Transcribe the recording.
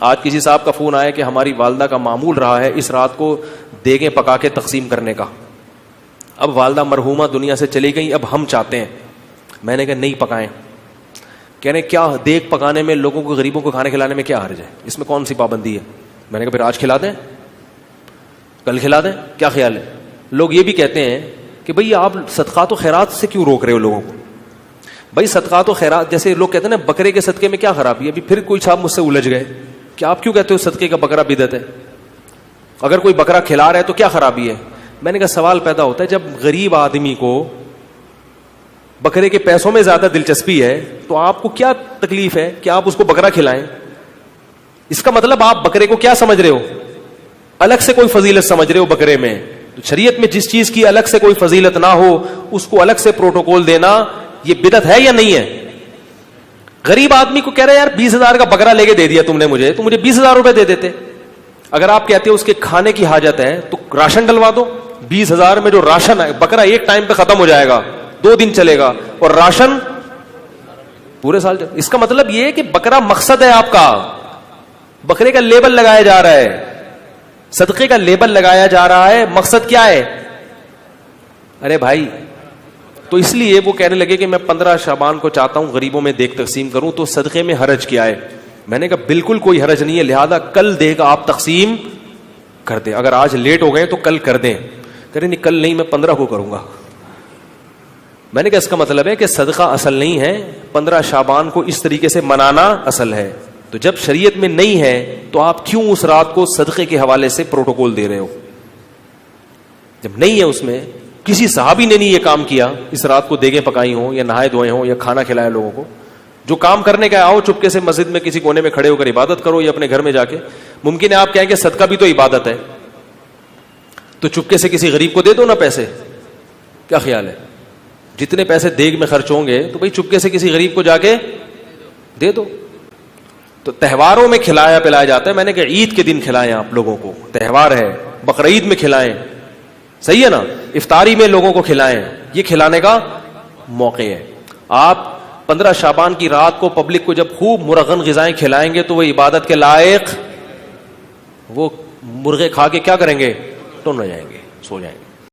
آج کسی صاحب کا فون آیا کہ ہماری والدہ کا معمول رہا ہے اس رات کو دیگیں پکا کے تقسیم کرنے کا. اب والدہ مرحومہ دنیا سے چلی گئی, اب ہم چاہتے ہیں. میں نے کہا نہیں پکائیں. کہہ رہے کیا دیگ پکانے میں لوگوں کو, غریبوں کو کھانے کھلانے میں کیا حرج ہے, اس میں کون سی پابندی ہے؟ میں نے کہا پھر آج کھلا دیں, کل کھلا دیں, کیا خیال ہے؟ لوگ یہ بھی کہتے ہیں کہ بھئی آپ صدقات و خیرات سے کیوں روک رہے ہو لوگوں کو؟ بھئی صدقات و خیرات, جیسے لوگ کہتے ہیں نا بکرے کے صدقے میں کیا خرابی ہے. ابھی پھر کوئی صاحب مجھ سے الجھ گئے کہ آپ کیوں کہتے ہو صدقے کا بکرا بدعت ہے؟ اگر کوئی بکرا کھلا رہا ہے تو کیا خرابی ہے؟ میں نے کہا سوال پیدا ہوتا ہے, جب غریب آدمی کو بکرے کے پیسوں میں زیادہ دلچسپی ہے تو آپ کو کیا تکلیف ہے کہ آپ اس کو بکرا کھلائیں؟ اس کا مطلب آپ بکرے کو کیا سمجھ رہے ہو؟ الگ سے کوئی فضیلت سمجھ رہے ہو بکرے میں. تو شریعت میں جس چیز کی الگ سے کوئی فضیلت نہ ہو اس کو الگ سے پروٹوکول دینا یہ بدعت ہے یا نہیں ہے؟ غریب آدمی کو کہہ رہے یار 20,000 کا بکرا لے کے دے دیا تم نے مجھے, تو مجھے 20,000 روپے دے دیتے. اگر آپ کہتے ہو اس کے کھانے کی حاجت ہے تو راشن ڈلوا دو. 20,000 میں جو راشن ہے, بکرا ایک ٹائم پہ ختم ہو جائے گا, 2 دن چلے گا, اور راشن پورے سال چلے. اس کا مطلب یہ ہے کہ بکرا مقصد ہے آپ کا, بکرے کا لیبل لگایا جا رہا ہے, صدقے کا لیبل لگایا جا رہا ہے, مقصد کیا ہے؟ ارے بھائی, تو اس لیے وہ کہنے لگے کہ میں 15 شعبان کو چاہتا ہوں غریبوں میں دیگ تقسیم کروں, تو صدقے میں حرج کیا ہے؟ میں نے کہا بالکل کوئی حرج نہیں ہے, لہذا کل دیگ آپ تقسیم کر دیں. اگر آج لیٹ ہو گئے تو کل کر دیں. کہہ رہے نہیں کل نہیں, میں 15 کو کروں گا. میں نے کہا اس کا مطلب ہے کہ صدقہ اصل نہیں ہے, 15 شعبان کو اس طریقے سے منانا اصل ہے. تو جب شریعت میں نہیں ہے تو آپ کیوں اس رات کو صدقے کے حوالے سے پروٹوکول دے رہے ہو؟ جب نہیں ہے اس میں, کسی صحابی نے نہیں یہ کام کیا, اس رات کو دیگیں پکائی ہوں یا نہائے دھوئے ہوں یا کھانا کھلایا لوگوں کو. جو کام کرنے کا آؤ چپکے سے مسجد میں کسی کونے میں کھڑے ہو کر عبادت کرو یا اپنے گھر میں جا کے. ممکن ہے آپ کہیں کہ صدقہ بھی تو عبادت ہے, تو چپکے سے کسی غریب کو دے دو نا پیسے. کیا خیال ہے؟ جتنے پیسے دیگ میں خرچ ہوں گے تو بھئی چپکے سے کسی غریب کو جا کے دے دو. تو تہواروں میں کھلایا پلایا جاتا ہے. میں نے کہا عید کے دن کھلائیں آپ لوگوں کو, تہوار ہے, بقرعید میں کھلائیں, صحیح ہے نا, افطاری میں لوگوں کو کھلائیں, یہ کھلانے کا موقع ہے. آپ 15 شعبان کی رات کو پبلک کو جب خوب مرغن غذائیں کھلائیں گے تو وہ عبادت کے لائق, وہ مرغے کھا کے کیا کریں گے؟ ٹن ہو جائیں گے, سو جائیں گے.